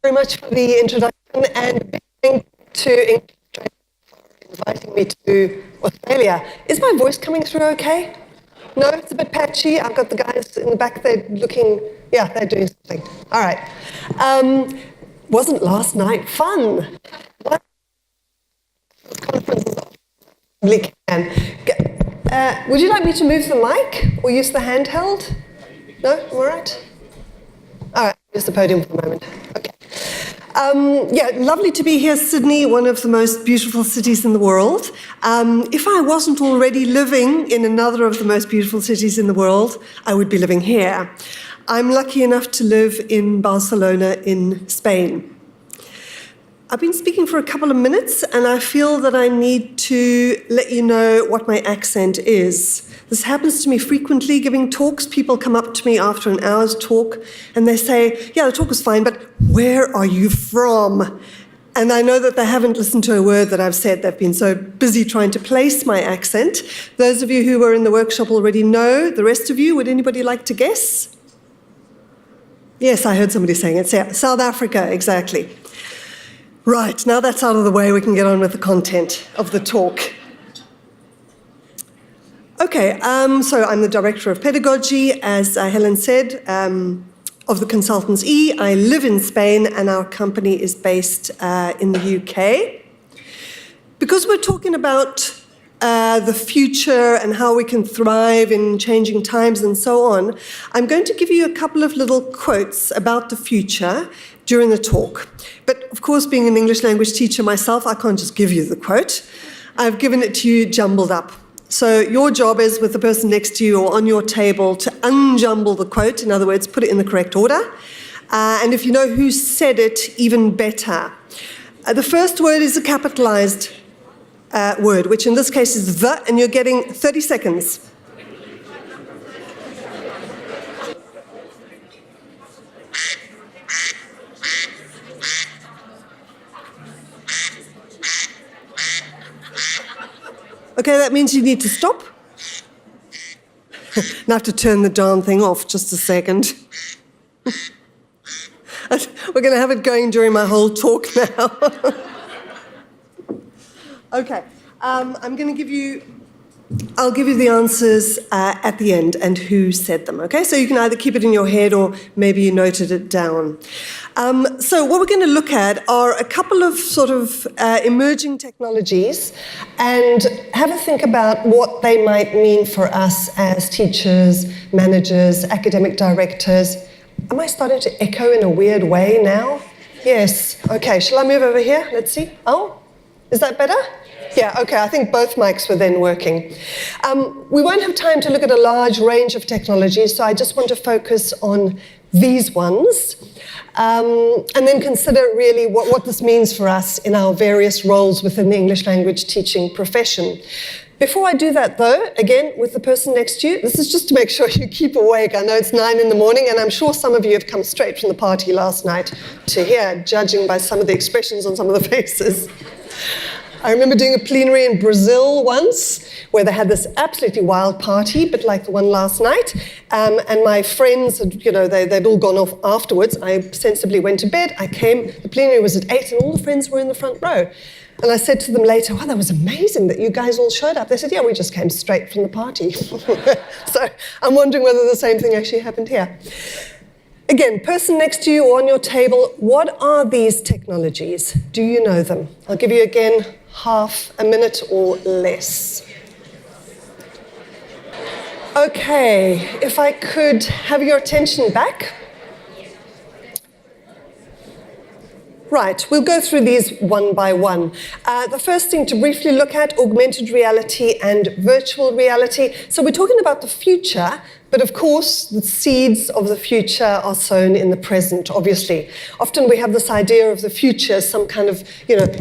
very much for the introduction, and thank you to English for inviting me to Australia. Is my voice coming through okay? No, it's a bit patchy. I've got the guys in the back there looking, yeah, they're doing something. All right. Wasn't last night fun? What? Conferences can. Would you like me to move the mic or use the handheld? No? All right. All right, use the podium for a moment. Okay. Yeah, lovely to be here, Sydney, one of the most beautiful cities in the world. If I wasn't already living in another of the most beautiful cities in the world, I would be living here. I'm lucky enough to live in Barcelona in Spain. I've been speaking for a couple of minutes, and I feel that I need to let you know what my accent is. This happens to me frequently giving talks. People come up to me after an hour's talk, and they say, yeah, the talk was fine, but where are you from? And I know that they haven't listened to a word that I've said. They've been so busy trying to place my accent. Those of you who were in the workshop already know. The rest of you, would anybody like to guess? Yes, I heard somebody saying it. South Africa, exactly. Right, now that's out of the way, we can get on with the content of the talk. Okay, so I'm the Director of Pedagogy, as Helen said, of the Consultants E. I live in Spain, and our company is based in the UK. Because we're talking about the future and how we can thrive in changing times and so on, I'm going to give you a couple of little quotes about the future during the talk. But of course, being an English language teacher myself, I can't just give you the quote. I've given it to you jumbled up. So your job is, with the person next to you or on your table, to unjumble the quote, in other words, put it in the correct order. And if you know who said it, even better. The first word is a capitalized word, which in this case is the, and you're getting 30 seconds. Okay, that means you need to stop. And I have to turn the darn thing off just a second. We're going to have it going during my whole talk now. Okay, I'm going to give you, I'll give you the answers at the end and who said them, okay? So you can either keep it in your head or maybe you noted it down. So what we're going to look at are a couple of sort of emerging technologies and have a think about what they might mean for us as teachers, managers, academic directors. Am I starting to echo in a weird way now? Yes. Okay, shall I move over here? Let's see. Oh, is that better? Yeah, okay, I think both mics were then working. We won't have time to look at a large range of technologies, so I just want to focus on these ones, and then consider really what this means for us in our various roles within the English language teaching profession. Before I do that though, again, with the person next to you, this is just to make sure you keep awake. I know it's 9 in the morning, and I'm sure some of you have come straight from the party last night to here, judging by some of the expressions on some of the faces. I remember doing a plenary in Brazil once, where they had this absolutely wild party, but like the one last night. And my friends, had, you know, they'd all gone off afterwards. I sensibly went to bed. I came, the plenary was at 8, and all the friends were in the front row. And I said to them later, wow, that was amazing that you guys all showed up. They said, yeah, we just came straight from the party. So I'm wondering whether the same thing actually happened here. Again, person next to you or on your table, what are these technologies? Do you know them? I'll give you again half a minute or less. Okay, if I could have your attention back. Right, we'll go through these one by one. The first thing to briefly look at, augmented reality and virtual reality. So we're talking about the future, but of course the seeds of the future are sown in the present, obviously. Often we have this idea of the future as some kind of,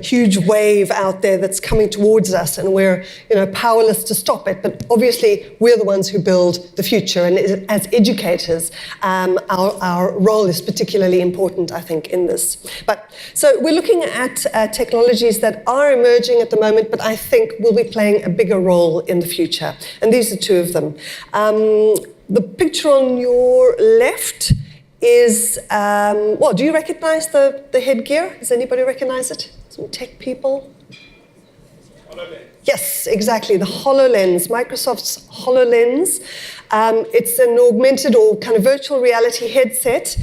huge wave out there that's coming towards us, and we're, powerless to stop it. But obviously we're the ones who build the future, and as educators, our role is particularly important, I think, in this. So we're looking at technologies that are emerging at the moment, but I think will be playing a bigger role in the future. And these are two of them. The picture on your left is, well, do you recognize the headgear? Does anybody recognize it? Some tech people? HoloLens. Yes, exactly, the HoloLens, Microsoft's HoloLens. It's an augmented or kind of virtual reality headset.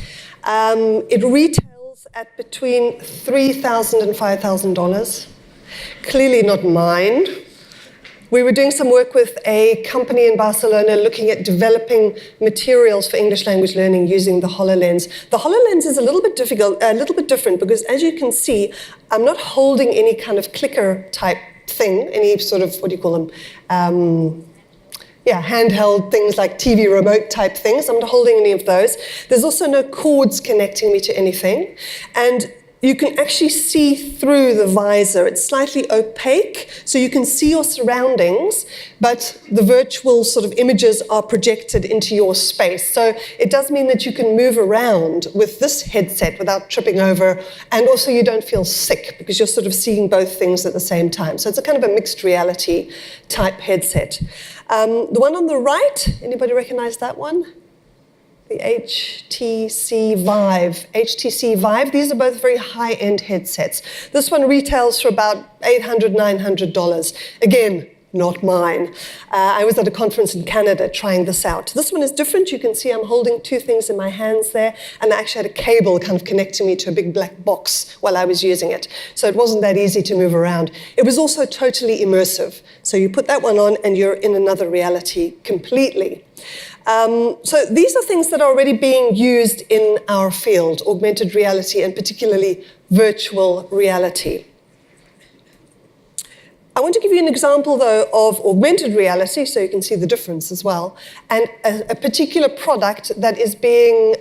It retails at between $3,000 and $5,000. Clearly not mine. We were doing some work with a company in Barcelona looking at developing materials for English language learning using the HoloLens. The HoloLens is a little bit different because, as you can see, I'm not holding any kind of clicker type thing, any sort of, what do you call them? Handheld things like TV remote type things. I'm not holding any of those. There's also no cords connecting me to anything. And you can actually see through the visor. It's slightly opaque, so you can see your surroundings, but the virtual sort of images are projected into your space. So it does mean that you can move around with this headset without tripping over, and also you don't feel sick because you're sort of seeing both things at the same time. So it's a kind of a mixed reality type headset. The one on the right, anybody recognize that one? The HTC Vive. HTC Vive, these are both very high-end headsets. This one retails for about $800, $900. Again, not mine. I was at a conference in Canada trying this out. This one is different. You can see I'm holding two things in my hands there, and I actually had a cable kind of connecting me to a big black box while I was using it. So it wasn't that easy to move around. It was also totally immersive. So you put that one on and you're in another reality completely. So these are things that are already being used in our field, augmented reality and particularly virtual reality. I want to give you an example, though, of augmented reality, so you can see the difference as well, and a particular product that is being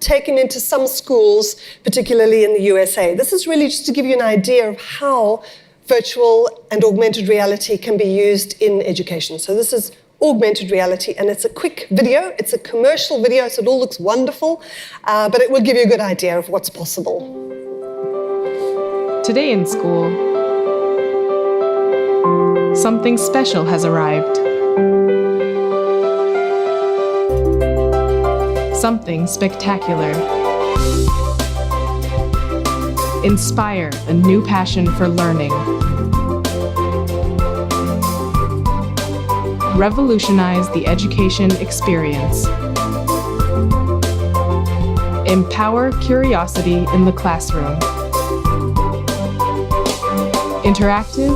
taken into some schools, particularly in the USA. This is really just to give you an idea of how virtual and augmented reality can be used in education. So this is augmented reality, and it's a quick video. It's a commercial video, so it all looks wonderful, but it will give you a good idea of what's possible. Today in school, something special has arrived. Something spectacular. Inspire a new passion for learning. Revolutionize the education experience. Empower curiosity in the classroom. Interactive,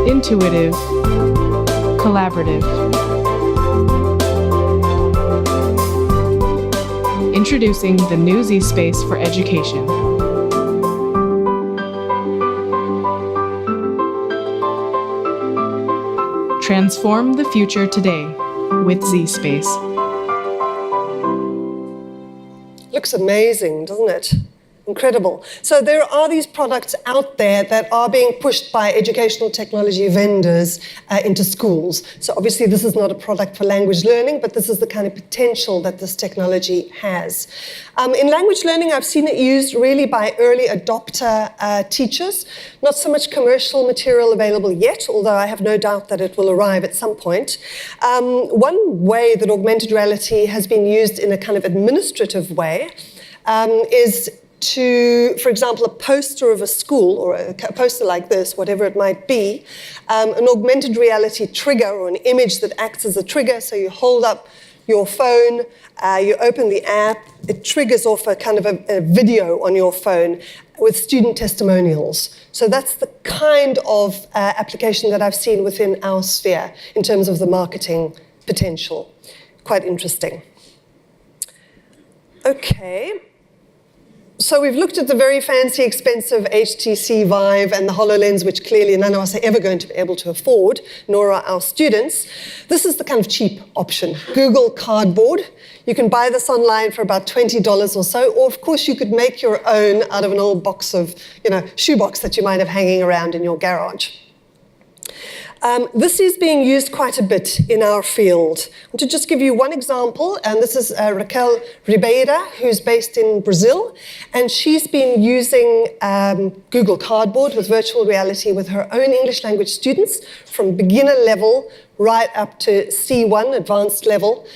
intuitive, collaborative. Introducing the new Z-Space for education. Transform the future today with Z-Space. Looks amazing, doesn't it? Incredible. So there are these products out there that are being pushed by educational technology vendors into schools. So obviously this is not a product for language learning, but this is the kind of potential that this technology has. In language learning, I've seen it used really by early adopter teachers. Not so much commercial material available yet, although I have no doubt that it will arrive at some point. One way that augmented reality has been used in a kind of administrative way is to, for example, a poster of a school, or a poster like this, whatever it might be, an augmented reality trigger or an image that acts as a trigger. So you hold up your phone, you open the app, it triggers off a kind of a video on your phone with student testimonials. So that's the kind of application that I've seen within our sphere in terms of the marketing potential. Quite interesting. Okay. So we've looked at the very fancy, expensive HTC Vive and the HoloLens, which clearly none of us are ever going to be able to afford, nor are our students. This is the kind of cheap option, Google Cardboard. You can buy this online for about $20 or so, or of course you could make your own out of an old box of, shoebox that you might have hanging around in your garage. This is being used quite a bit in our field. To just give you one example, and this is Raquel Ribeira, who's based in Brazil, and she's been using Google Cardboard with virtual reality with her own English language students from beginner level right up to C1, advanced level,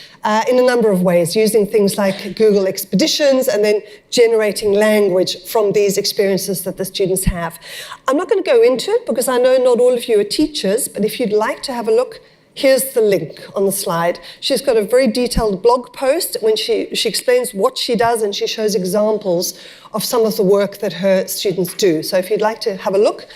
in a number of ways, using things like Google Expeditions and then generating language from these experiences that the students have. I'm not going to go into it because I know not all of you are teachers, but if you'd like to have a look, here's the link on the slide. She's got a very detailed blog post when she explains what she does and she shows examples of some of the work that her students do. So if you'd like to have a look,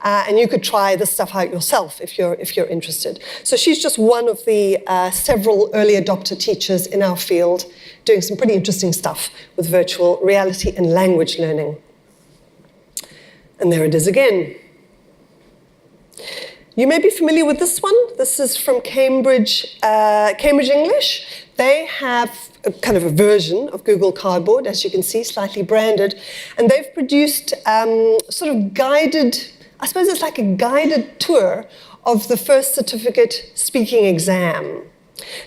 and you could try this stuff out yourself if you're interested. So she's just one of the several early adopter teachers in our field doing some pretty interesting stuff with virtual reality and language learning. And there it is again. You may be familiar with this one. This is from Cambridge English. They have a kind of a version of Google Cardboard, as you can see, slightly branded. And they've produced sort of guided, I suppose it's like a guided tour of the first certificate speaking exam.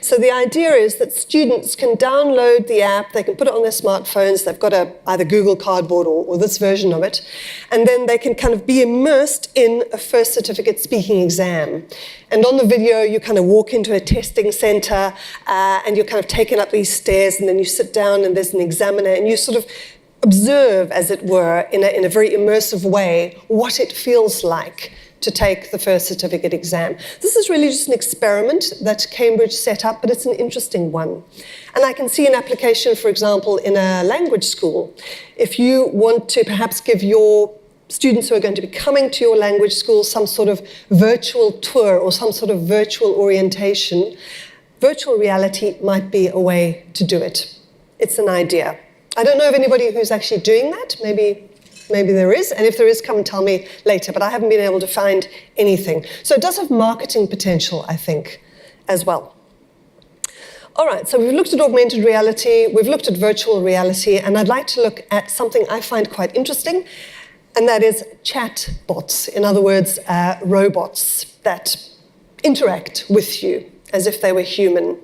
So the idea is that students can download the app, they can put it on their smartphones, they've got either Google Cardboard or this version of it, and then they can kind of be immersed in a first certificate speaking exam. And on the video, you kind of walk into a testing center and you're kind of taken up these stairs, and then you sit down and there's an examiner and you sort of observe, as it were, in a very immersive way, what it feels like to take the first certificate exam. This is really just an experiment that Cambridge set up, but it's an interesting one. And I can see an application, for example, in a language school. If you want to perhaps give your students who are going to be coming to your language school some sort of virtual tour or some sort of virtual orientation, virtual reality might be a way to do it. It's an idea. I don't know of anybody who's actually doing that. Maybe there is, and if there is, come and tell me later, but I haven't been able to find anything. So it does have marketing potential, I think, as well. All right, so we've looked at augmented reality, we've looked at virtual reality, and I'd like to look at something I find quite interesting, and that is chat bots. In other words, robots that interact with you as if they were human.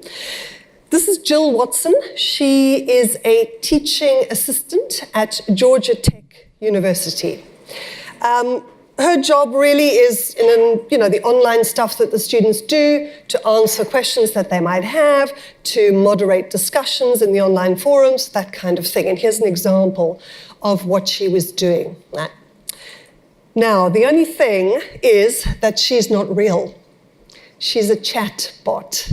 This is Jill Watson. She is a teaching assistant at Georgia Tech University. Her job really is in the online stuff that the students do, to answer questions that they might have, to moderate discussions in the online forums, that kind of thing. And here's an example of what she was doing. Now, the only thing is that she's not real. She's a chat bot.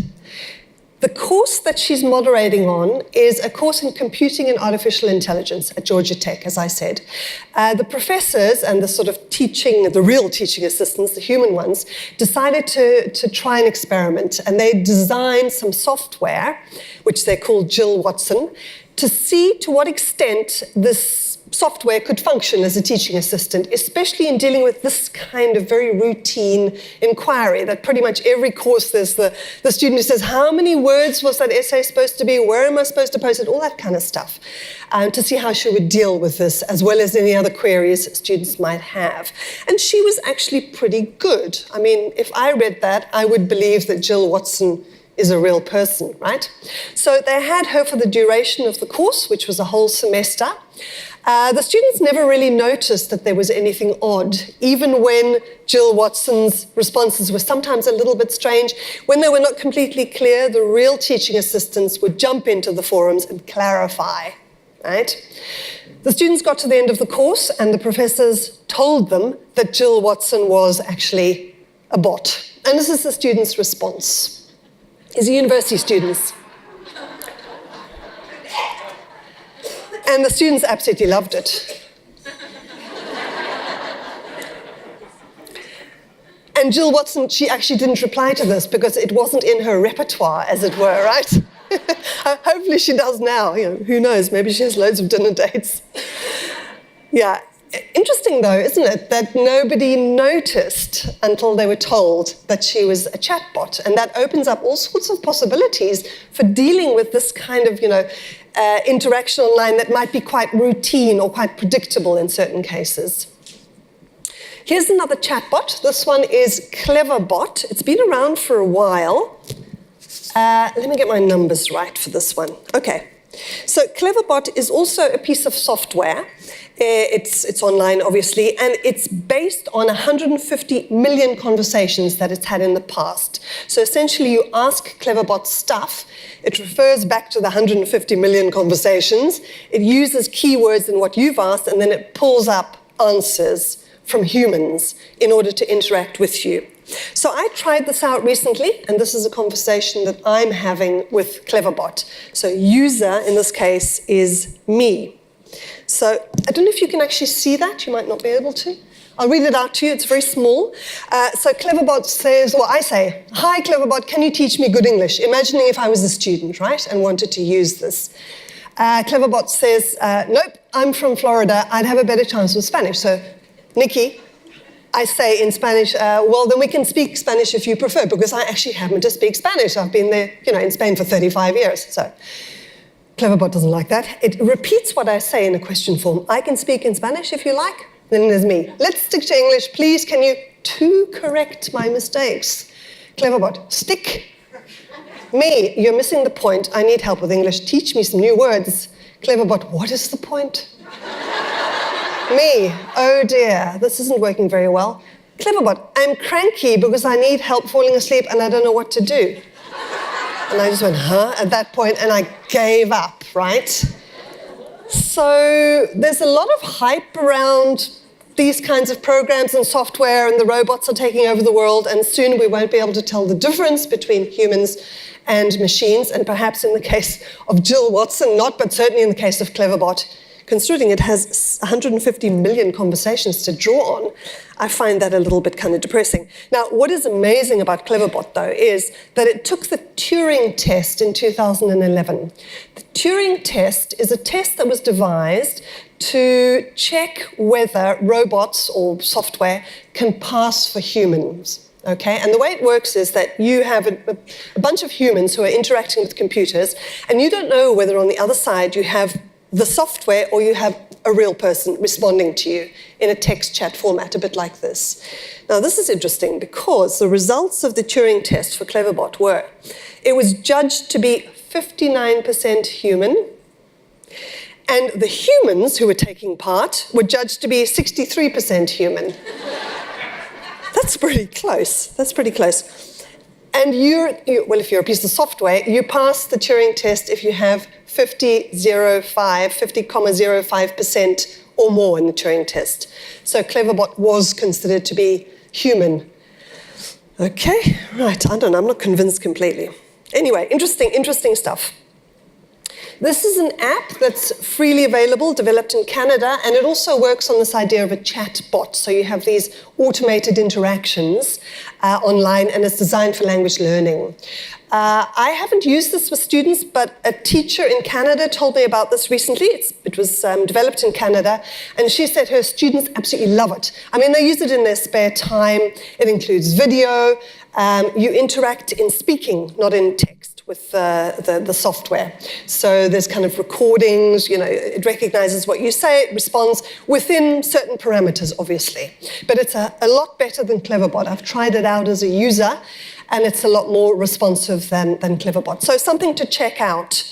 The course that she's moderating on is a course in computing and artificial intelligence at Georgia Tech, as I said. The professors and the sort of the real teaching assistants, the human ones, decided to try an experiment, and they designed some software, which they called Jill Watson, to see to what extent this software could function as a teaching assistant, especially in dealing with this kind of very routine inquiry that pretty much every course there's the student who says, how many words was that essay supposed to be? Where am I supposed to post it? All that kind of stuff, to see how she would deal with this, as well as any other queries students might have. And she was actually pretty good. I mean, if I read that, I would believe that Jill Watson is a real person, right? So they had her for the duration of the course, which was a whole semester. The students never really noticed that there was anything odd, even when Jill Watson's responses were sometimes a little bit strange. When they were not completely clear, the real teaching assistants would jump into the forums and clarify, right? The students got to the end of the course, and the professors told them that Jill Watson was actually a bot. And this is the students' response. These are university students. And the students absolutely loved it. And Jill Watson, she actually didn't reply to this because it wasn't in her repertoire, as it were, right? Hopefully she does now. Who knows? Maybe she has loads of dinner dates. Yeah. Interesting, though, isn't it, that nobody noticed until they were told that she was a chatbot, and that opens up all sorts of possibilities for dealing with this kind of, interaction online that might be quite routine or quite predictable in certain cases. Here's another chatbot. This one is Cleverbot. It's been around for a while. Let me get my numbers right for this one. Okay. So Cleverbot is also a piece of software. It's online, obviously, and it's based on 150 million conversations that it's had in the past. So essentially, you ask Cleverbot stuff. It refers back to the 150 million conversations. It uses keywords in what you've asked, and then it pulls up answers from humans in order to interact with you. So I tried this out recently, and this is a conversation that I'm having with Cleverbot. So user, in this case, is me. So I don't know if you can actually see that. You might not be able to. I'll read it out to you. It's very small. So Cleverbot says, well, I say, hi, Cleverbot, can you teach me good English? Imagining if I was a student, right, and wanted to use this. Cleverbot says, nope, I'm from Florida. I'd have a better chance with Spanish. So, Nikki, I say in Spanish, well, then we can speak Spanish if you prefer, because I actually happen to speak Spanish. I've been there, in Spain for 35 years. So Cleverbot doesn't like that. It repeats what I say in a question form. I can speak in Spanish if you like. Then there's me. Let's stick to English. Please, can you correct my mistakes? Cleverbot, stick. Me, you're missing the point. I need help with English. Teach me some new words. Cleverbot, what is the point? Me, oh dear, this isn't working very well. Cleverbot, I'm cranky because I need help falling asleep and I don't know what to do. And I just went, huh, at that point, and I gave up, right? So there's a lot of hype around these kinds of programs and software, and the robots are taking over the world, and soon we won't be able to tell the difference between humans and machines, and perhaps in the case of Jill Watson not, but certainly in the case of Cleverbot, considering it has 150 million conversations to draw on, I find that a little bit kind of depressing. Now, what is amazing about Cleverbot, though, is that it took the Turing test in 2011. The Turing test is a test that was devised to check whether robots or software can pass for humans. Okay, and the way it works is that you have a bunch of humans who are interacting with computers, and you don't know whether on the other side you have the software or you have a real person responding to you in a text chat format, a bit like this. Now, this is interesting because the results of the Turing test for Cleverbot were, it was judged to be 59% human, and the humans who were taking part were judged to be 63% human. That's pretty close. That's pretty close. And well, if you're a piece of software, you pass the Turing test if you have 50,05% or more in the Turing test. So Cleverbot was considered to be human. Okay, right, I don't know, I'm not convinced completely. Anyway, interesting stuff. This is an app that's freely available, developed in Canada, and it also works on this idea of a chat bot. So you have these automated interactions online, and it's designed for language learning. I haven't used this with students, but a teacher in Canada told me about this recently. It was developed in Canada, and she said her students absolutely love it. I mean, they use it in their spare time. It includes video. You interact in speaking, not in text, with the software. So there's kind of recordings, it recognizes what you say, it responds within certain parameters, obviously. But it's a lot better than Cleverbot. I've tried it out as a user, and it's a lot more responsive than Cleverbot. So something to check out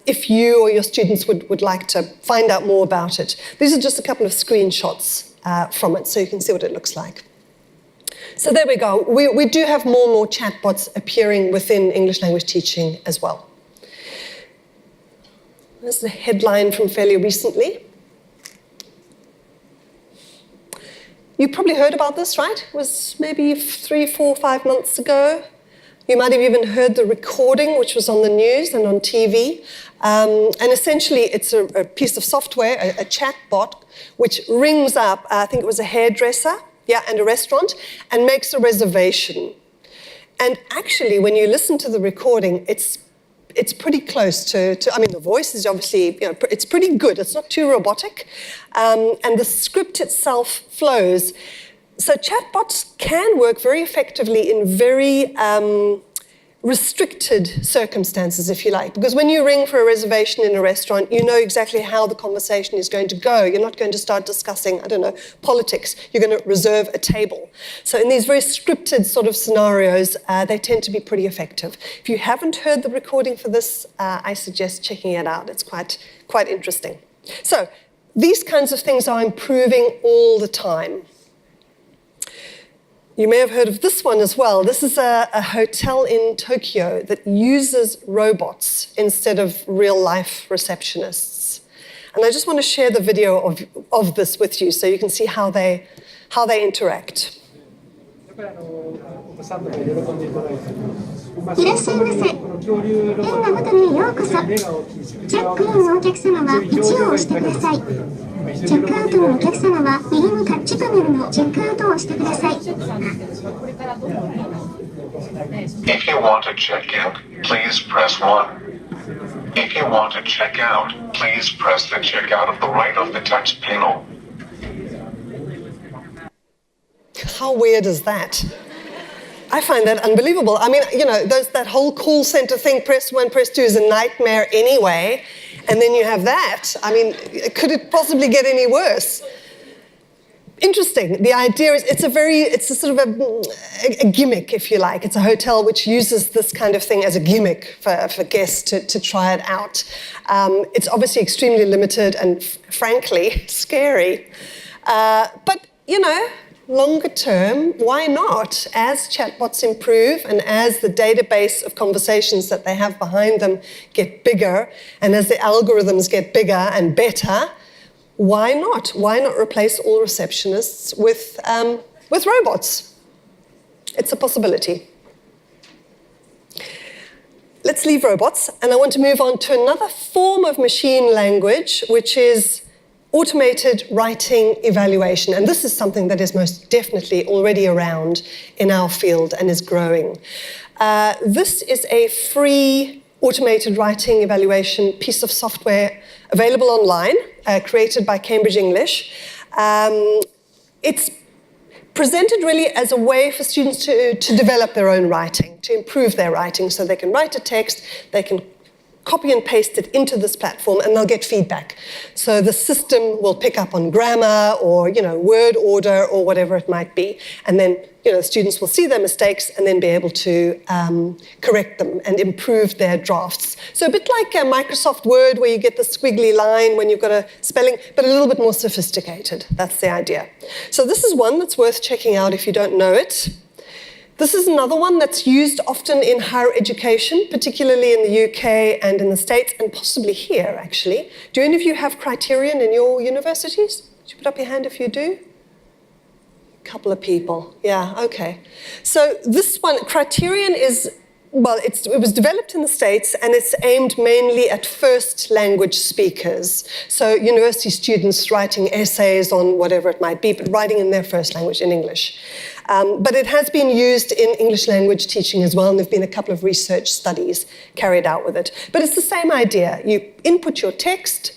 if you or your students would like to find out more about it. These are just a couple of screenshots from it, so you can see what it looks like. So there we go. We do have more and more chatbots appearing within English language teaching as well. This is a headline from fairly recently. You probably heard about this, right? It was maybe 3, 4, 5 months ago. You might have even heard the recording, which was on the news and on TV. And essentially, it's a piece of software, a chatbot, which rings up, I think it was a hairdresser, and a restaurant, and makes a reservation. And actually, when you listen to the recording, it's pretty close to I mean, the voice is obviously, it's pretty good. It's not too robotic. And the script itself flows. So chatbots can work very effectively in very restricted circumstances, if you like, because when you ring for a reservation in a restaurant, you know exactly how the conversation is going to go. You're not going to start discussing, I don't know, politics. You're going to reserve a table. So in these very scripted sort of scenarios, they tend to be pretty effective. If you haven't heard the recording for this, I suggest checking it out. It's quite interesting. So these kinds of things are improving all the time. You may have heard of this one as well. This is a hotel in Tokyo that uses robots instead of real-life receptionists. And I just want to share the video of this with you so you can see how they interact. いらっしゃいませ。変なホテルへようこそ。チェックインのお客様は1を押してください。チェックアウトのお客様は右のタッチパネルのチェックアウトを押してください。If you want to check in, please press 1. If you want to check out, please press the check out of the right of the touch panel. How weird is that? I find that unbelievable. I mean, you know, that whole call center thing, press 1, press 2 is a nightmare anyway. And then you have that. I mean, could it possibly get any worse? Interesting. The idea is it's a sort of a gimmick, if you like. It's a hotel which uses this kind of thing as a gimmick for guests to try it out. It's obviously extremely limited and frankly scary. But, you know, longer term, why not? As chatbots improve and as the database of conversations that they have behind them get bigger, and as the algorithms get bigger and better, why not? Why not replace all receptionists with robots? It's a possibility. Let's leave robots, and I want to move on to another form of machine language, which is automated writing evaluation. And this is something that is most definitely already around in our field and is growing. This is a free automated writing evaluation piece of software available online, created by Cambridge English. It's presented really as a way for students to develop their own writing, to improve their writing, so they can write a text, they can copy and paste it into this platform, and they'll get feedback. So the system will pick up on grammar or, you know, word order or whatever it might be. And then, you know, students will see their mistakes and then be able to correct them and improve their drafts. So a bit like Microsoft Word, where you get the squiggly line when you've got a spelling, but a little bit more sophisticated. That's the idea. So this is one that's worth checking out if you don't know it. This is another one that's used often in higher education, particularly in the UK and in the States, and possibly here, actually. Do any of you have Criterion in your universities? Would you put up your hand if you do? A couple of people. Yeah, okay. So this one, Criterion is, well, it was developed in the States, and it's aimed mainly at first language speakers. So university students writing essays on whatever it might be, but writing in their first language, in English. But it has been used in English language teaching as well, and there have been a couple of research studies carried out with it. But it's the same idea. You input your text,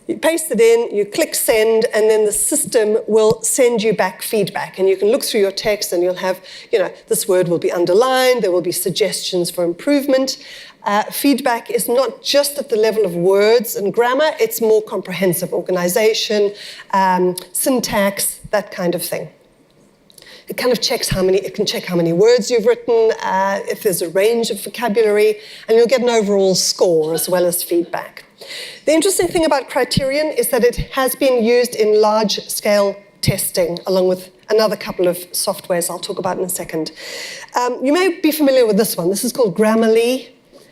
you paste it in, you click send, and then the system will send you back feedback. And you can look through your text and you'll have, you know, this word will be underlined, there will be suggestions for improvement. Feedback is not just at the level of words and grammar, it's more comprehensive: organization, syntax, that kind of thing. It kind of checks it can check how many words you've written, if there's a range of vocabulary, and you'll get an overall score as well as feedback. The interesting thing about Criterion is that it has been used in large-scale testing, along with another couple of softwares I'll talk about in a second. You may be familiar with this one. This is called Grammarly.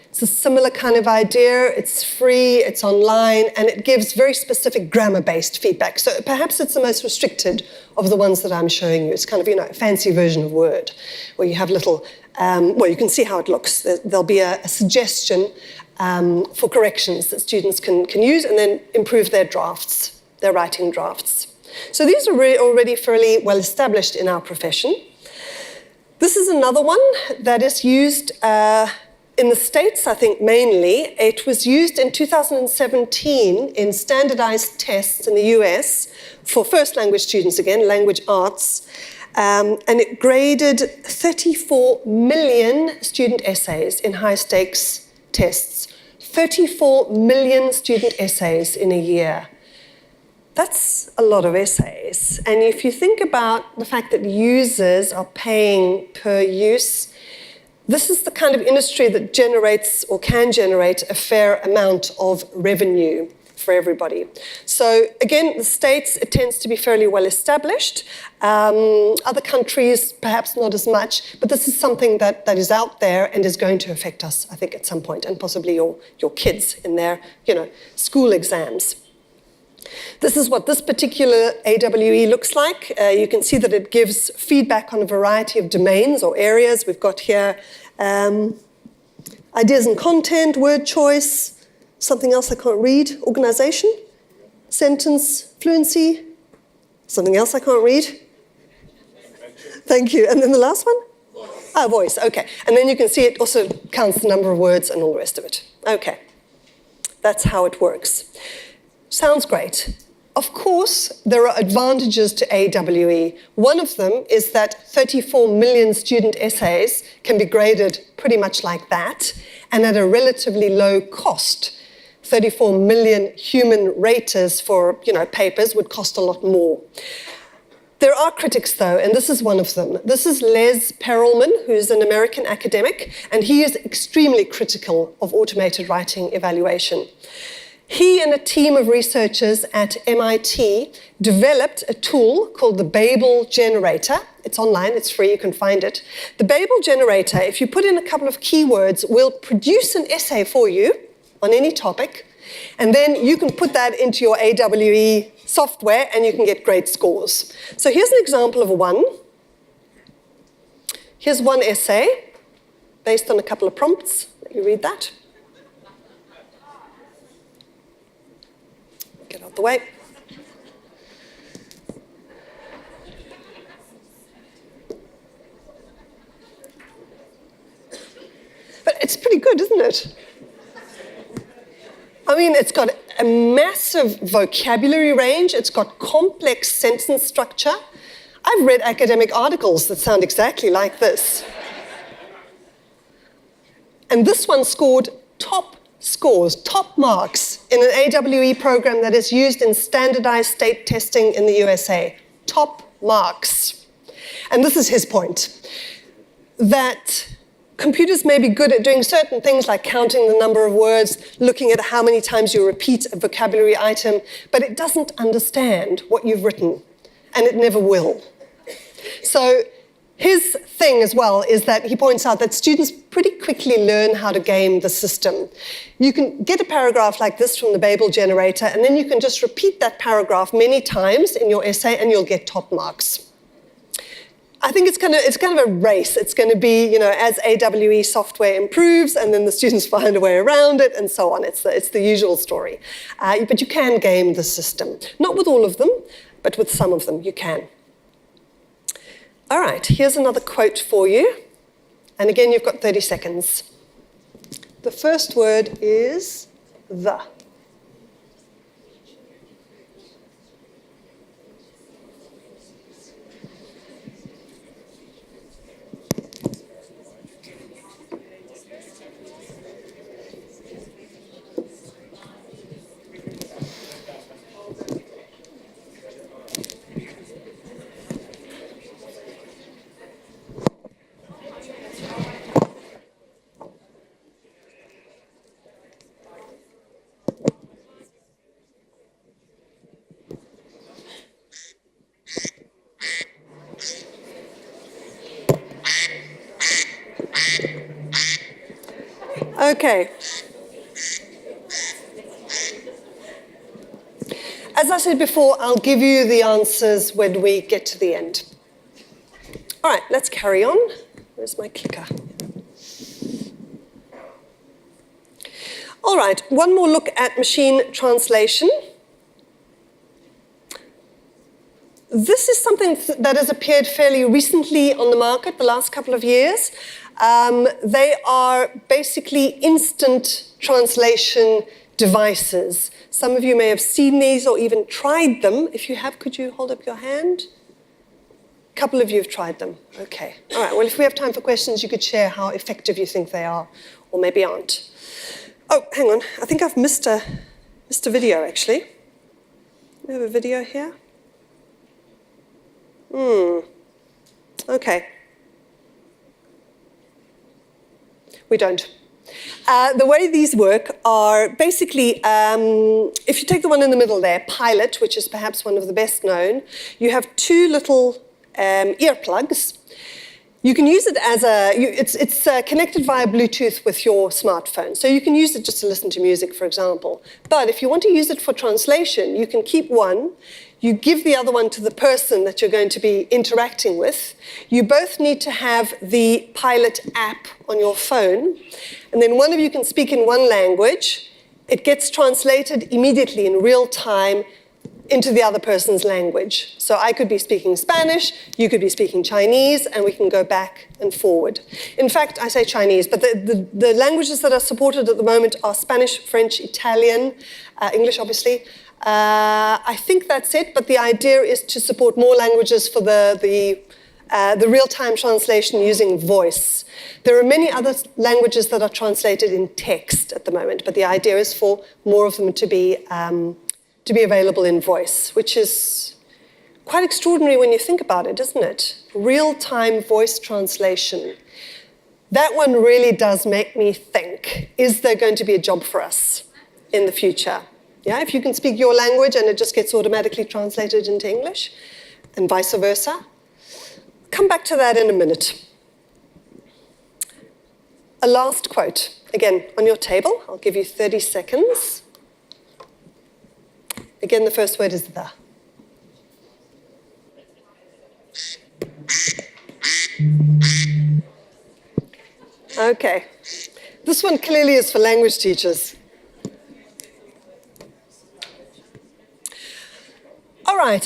It's a similar kind of idea. It's free, it's online, and it gives very specific grammar-based feedback. So perhaps it's the most restricted of the ones that I'm showing you. It's kind of, you know, a fancy version of Word, where you have little, well, you can see how it looks. There'll be a suggestion for corrections that students can use and then improve their drafts, their writing drafts. So these are already fairly well established in our profession. This is another one that is used in the States, I think, mainly. It was used in 2017 in standardized tests in the US for first language students, again, language arts. And it graded 34 million student essays in high-stakes tests. 34 million student essays in a year. That's a lot of essays. And if you think about the fact that users are paying per use, this is the kind of industry that generates or can generate a fair amount of revenue for everybody. So again, the States, it tends to be fairly well established. Other countries, perhaps not as much, but this is something that is out there and is going to affect us, I think, at some point, and possibly your kids in their, school exams. This is what this particular AWE looks like. You can see that it gives feedback on a variety of domains or areas. We've got here ideas and content, word choice, something else I can't read, organization, sentence, fluency, something else I can't read. Thank you. And then the last one? Voice, okay. And then you can see it also counts the number of words and all the rest of it. Okay. That's how it works. Sounds great. Of course, there are advantages to AWE. One of them is that 34 million student essays can be graded pretty much like that, and at a relatively low cost. 34 million human raters for, papers would cost a lot more. There are critics, though, and this is one of them. This is Les Perelman, who's an American academic, and he is extremely critical of automated writing evaluation. He and a team of researchers at MIT developed a tool called the Babel Generator. It's online, it's free, you can find it. The Babel Generator, if you put in a couple of keywords, will produce an essay for you on any topic, and then you can put that into your AWE software and you can get great scores. So here's an example of one. Here's one essay based on a couple of prompts. Let you read that. Get out the way. But it's pretty good, isn't it? I mean, it's got a massive vocabulary range. It's got complex sentence structure. I've read academic articles that sound exactly like this. And this one scored top scores, top marks in an AWE program that is used in standardized state testing in the USA. Top marks. And this is his point, that computers may be good at doing certain things like counting the number of words, looking at how many times you repeat a vocabulary item, but it doesn't understand what you've written, and it never will. So his thing as well is that he points out that students pretty quickly learn how to game the system. You can get a paragraph like this from the Babel Generator, and then you can just repeat that paragraph many times in your essay, and you'll get top marks. I think it's kind of a race. It's going to be, as AWE software improves, and then the students find a way around it, and so on. It's the usual story. But you can game the system. Not with all of them, but with some of them, you can. All right, here's another quote for you. And again, you've got 30 seconds. The first word is the. Okay. As I said before, I'll give you the answers when we get to the end. All right, let's carry on. Where's my clicker? All right, one more look at machine translation. This is something that has appeared fairly recently on the market, the last couple of years. They are basically instant translation devices. Some of you may have seen these or even tried them. If you have, could you hold up your hand? A couple of you have tried them. Okay. All right. Well, if we have time for questions, you could share how effective you think they are, or maybe aren't. Oh, hang on. I think I've missed a video, actually. We have a video here. Okay. We don't. The way these work are basically, if you take the one in the middle there, Pilot, which is perhaps one of the best known, you have two little earplugs. You can use it as it's connected via Bluetooth with your smartphone. So you can use it just to listen to music, for example. But if you want to use it for translation, you can keep one. You give the other one to the person that you're going to be interacting with. You both need to have the Pilot app on your phone. And then one of you can speak in one language. It gets translated immediately in real time into the other person's language. So I could be speaking Spanish, you could be speaking Chinese, and we can go back and forward. In fact, I say Chinese, but the languages that are supported at the moment are Spanish, French, Italian, English, obviously. I think that's it, but the idea is to support more languages for the real-time translation using voice. There are many other languages that are translated in text at the moment, but the idea is for more of them to be available in voice, which is quite extraordinary when you think about it, isn't it? Real-time voice translation. That one really does make me think, is there going to be a job for us in the future? Yeah, if you can speak your language and it just gets automatically translated into English, and vice versa. Come back to that in a minute. A last quote, again, on your table. I'll give you 30 seconds. Again, the first word is the. Okay. This one clearly is for language teachers. All right,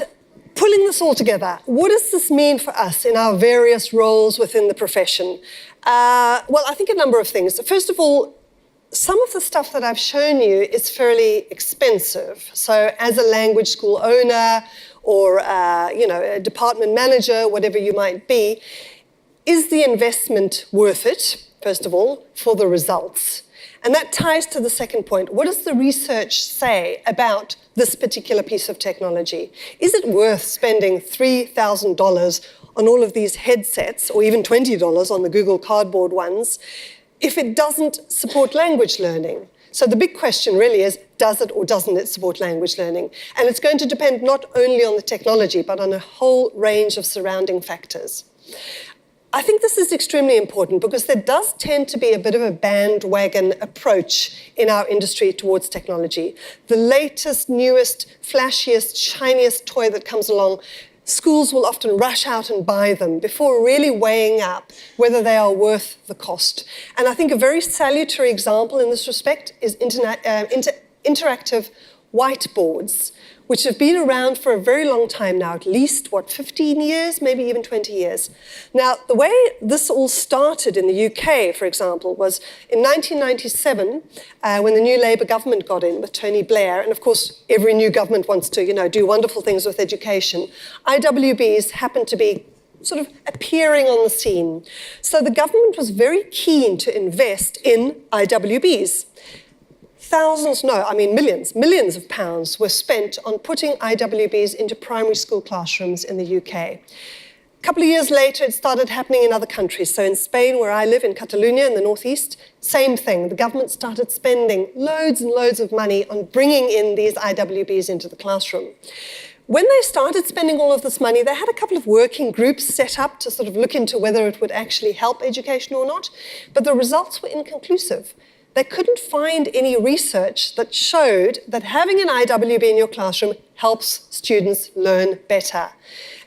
pulling this all together, what does this mean for us in our various roles within the profession? Well, I think a number of things. First of all, some of the stuff that I've shown you is fairly expensive. So as a language school owner or a department manager, whatever you might be, is the investment worth it, first of all, for the results? And that ties to the second point. What does the research say about this particular piece of technology? Is it worth spending $3,000 on all of these headsets, or even $20 on the Google Cardboard ones, if it doesn't support language learning? So the big question really is, does it or doesn't it support language learning? And it's going to depend not only on the technology, but on a whole range of surrounding factors. I think this is extremely important because there does tend to be a bit of a bandwagon approach in our industry towards technology. The latest, newest, flashiest, shiniest toy that comes along, schools will often rush out and buy them before really weighing up whether they are worth the cost. And I think a very salutary example in this respect is interactive whiteboards, which have been around for a very long time now, at least, 15 years, maybe even 20 years. Now, the way this all started in the UK, for example, was in 1997, when the new Labour government got in with Tony Blair, and of course, every new government wants to, do wonderful things with education. IWBs happened to be sort of appearing on the scene. So the government was very keen to invest in IWBs. Millions of pounds were spent on putting IWBs into primary school classrooms in the UK. A couple of years later, it started happening in other countries. So in Spain, where I live, in Catalonia, in the northeast, same thing. The government started spending loads and loads of money on bringing in these IWBs into the classroom. When they started spending all of this money, they had a couple of working groups set up to sort of look into whether it would actually help education or not, but the results were inconclusive. They couldn't find any research that showed that having an IWB in your classroom helps students learn better.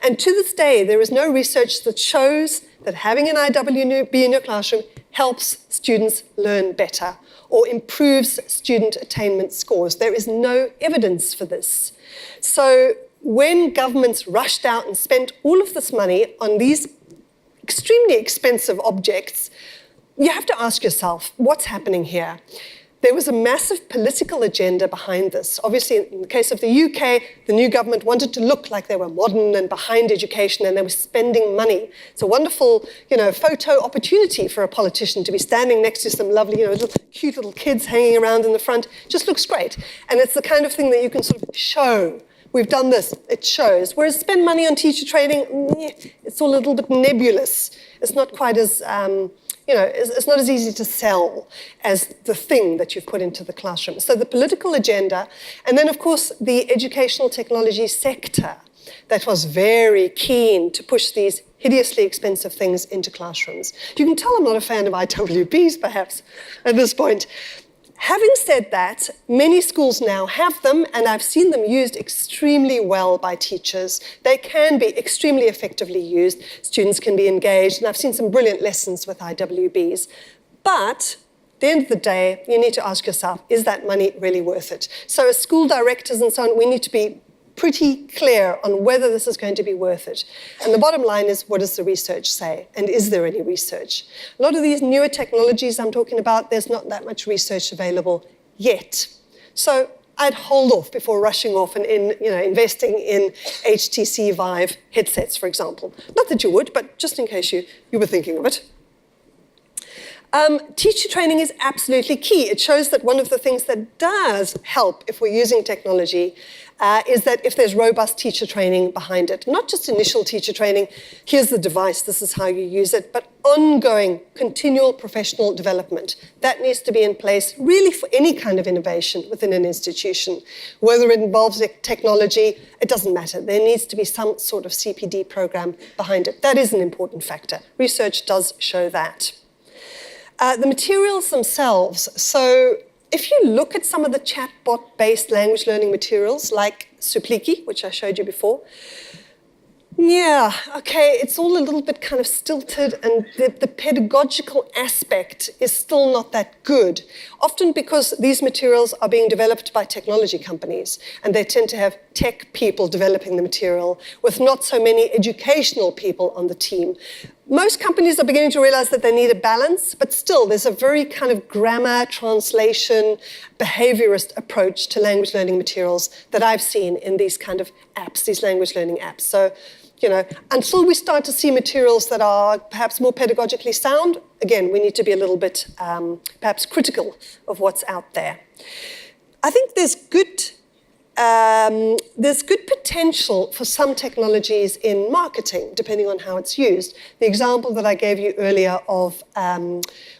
And to this day, there is no research that shows that having an IWB in your classroom helps students learn better or improves student attainment scores. There is no evidence for this. So when governments rushed out and spent all of this money on these extremely expensive objects, you have to ask yourself, what's happening here? There was a massive political agenda behind this. Obviously, in the case of the UK, the new government wanted to look like they were modern and behind education, and they were spending money. It's a wonderful, photo opportunity for a politician to be standing next to some lovely, cute little kids hanging around in the front. Just looks great. And it's the kind of thing that you can sort of show. We've done this, it shows. Whereas spend money on teacher training, it's all a little bit nebulous. It's not quite as, it's not as easy to sell as the thing that you've put into the classroom. So the political agenda, and then of course the educational technology sector that was very keen to push these hideously expensive things into classrooms. You can tell I'm not a fan of IWBs perhaps at this point. Having said that, many schools now have them, and I've seen them used extremely well by teachers. They can be extremely effectively used. Students can be engaged, and I've seen some brilliant lessons with IWBs. But at the end of the day, you need to ask yourself, is that money really worth it? So as school directors and so on, we need to be pretty clear on whether this is going to be worth it. And the bottom line is, what does the research say? And is there any research? A lot of these newer technologies I'm talking about, there's not that much research available yet. So I'd hold off before rushing off and investing in HTC Vive headsets, for example. Not that you would, but just in case you were thinking of it. Teacher training is absolutely key. It shows that one of the things that does help if we're using technology is that if there's robust teacher training behind it, not just initial teacher training, here's the device, this is how you use it, but ongoing, continual professional development. That needs to be in place really for any kind of innovation within an institution. Whether it involves technology, it doesn't matter. There needs to be some sort of CPD program behind it. That is an important factor. Research does show that. The materials themselves, so if you look at some of the chatbot-based language learning materials like Supliki, which I showed you before, yeah, okay, it's all a little bit kind of stilted, and the pedagogical aspect is still not that good, often because these materials are being developed by technology companies, and they tend to have tech people developing the material with not so many educational people on the team. Most companies are beginning to realize that they need a balance, but still there's a very kind of grammar, translation, behaviorist approach to language learning materials that I've seen in these kind of apps, these language learning apps. So, until we start to see materials that are perhaps more pedagogically sound, again, we need to be a little bit perhaps critical of what's out there. I think there's good potential for some technologies in marketing, depending on how it's used. The example that I gave you earlier of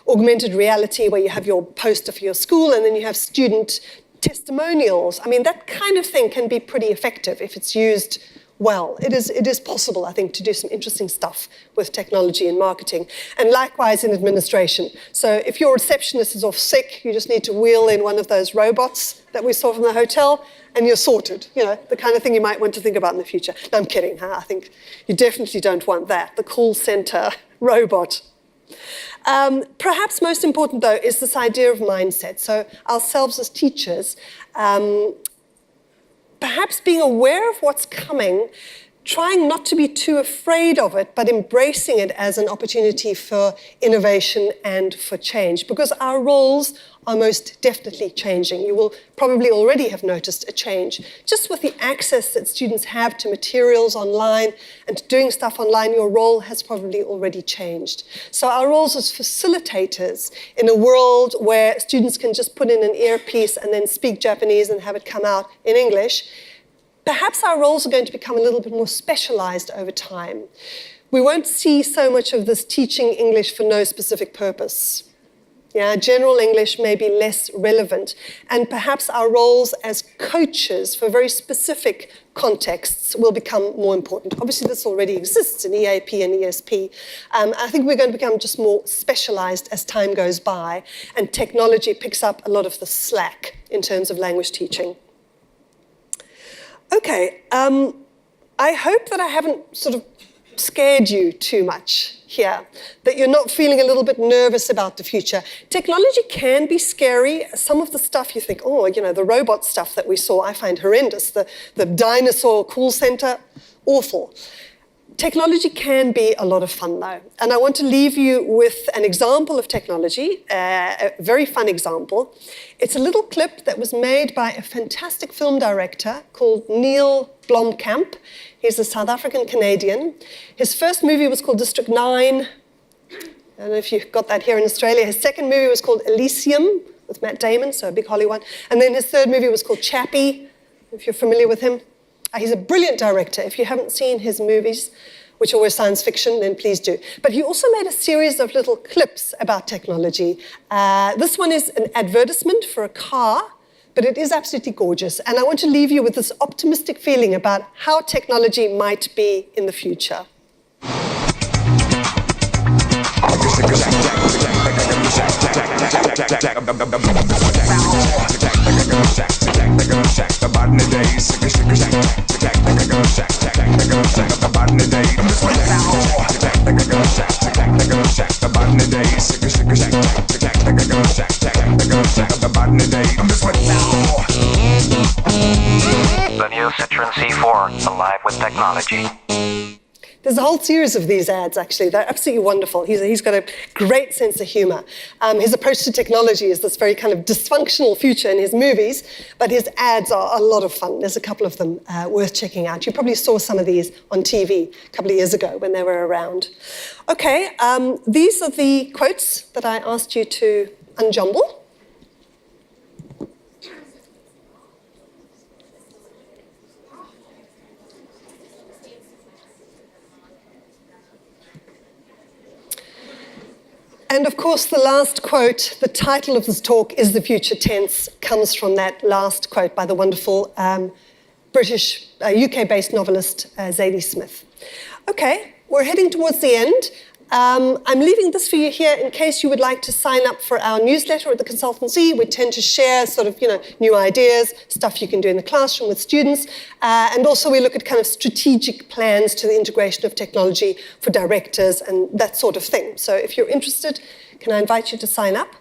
augmented reality, where you have your poster for your school and then you have student testimonials. I mean, that kind of thing can be pretty effective if it's used well. It is possible, I think, to do some interesting stuff with technology in marketing, and likewise in administration. So if your receptionist is off sick, you just need to wheel in one of those robots that we saw from the hotel, and you're sorted. The kind of thing you might want to think about in the future. No, I'm kidding. Huh? I think you definitely don't want that. The call center robot. Perhaps most important, though, is this idea of mindset. So ourselves as teachers, perhaps being aware of what's coming, trying not to be too afraid of it, but embracing it as an opportunity for innovation and for change, because our roles are most definitely changing. You will probably already have noticed a change. Just with the access that students have to materials online and to doing stuff online, your role has probably already changed. So our roles as facilitators in a world where students can just put in an earpiece and then speak Japanese and have it come out in English, perhaps our roles are going to become a little bit more specialized over time. We won't see so much of this teaching English for no specific purpose. Yeah, general English may be less relevant, and perhaps our roles as coaches for very specific contexts will become more important. Obviously, this already exists in EAP and ESP. I think we're going to become just more specialized as time goes by, and technology picks up a lot of the slack in terms of language teaching. Okay, I hope that I haven't sort of scared you too much here, that you're not feeling a little bit nervous about the future. Technology can be scary. Some of the stuff you think, the robot stuff that we saw, I find horrendous. The dinosaur call center, awful. Technology can be a lot of fun, though. And I want to leave you with an example of technology, a very fun example. It's a little clip that was made by a fantastic film director called Neil Blomkamp. He's a South African-Canadian. His first movie was called District 9. I don't know if you've got that here in Australia. His second movie was called Elysium with Matt Damon, so a big Holly one. And then his third movie was called Chappie, if you're familiar with him. He's a brilliant director. If you haven't seen his movies, which are always science fiction, then please do. But he also made a series of little clips about technology. This one is an advertisement for a car, but it is absolutely gorgeous. And I want to leave you with this optimistic feeling about how technology might be in the future. The new Citroen C4, alive with technology. There's a whole series of these ads, actually. They're absolutely wonderful. He's got a great sense of humor. His approach to technology is this very kind of dysfunctional future in his movies, but his ads are a lot of fun. There's a couple of them worth checking out. You probably saw some of these on TV a couple of years ago when they were around. Okay, these are the quotes that I asked you to unjumble. And of course, the last quote, the title of this talk is The Future Tense, comes from that last quote by the wonderful British, UK-based novelist Zadie Smith. Okay, we're heading towards the end. I'm leaving this for you here in case you would like to sign up for our newsletter at the consultancy. We tend to share sort of, new ideas, stuff you can do in the classroom with students. And also we look at kind of strategic plans to the integration of technology for directors and that sort of thing. So if you're interested, can I invite you to sign up?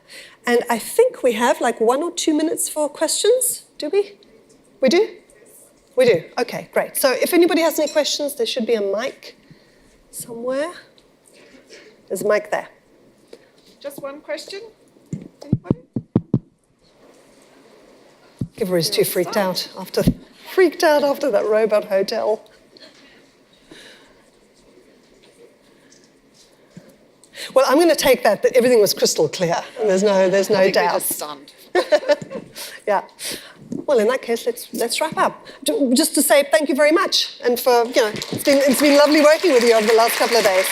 And I think we have like 1 or 2 minutes for questions. Do we? We do? We do. Okay, great. So if anybody has any questions, there should be a mic somewhere. There's a mic there. Just one question? Anybody? Giver is too freaked out after that robot hotel. Well, I'm going to take that everything was crystal clear and there's no I think doubt. we're just stunned. Yeah. Well, in that case, let's wrap up. Just to say thank you very much, and for it's been lovely working with you over the last couple of days.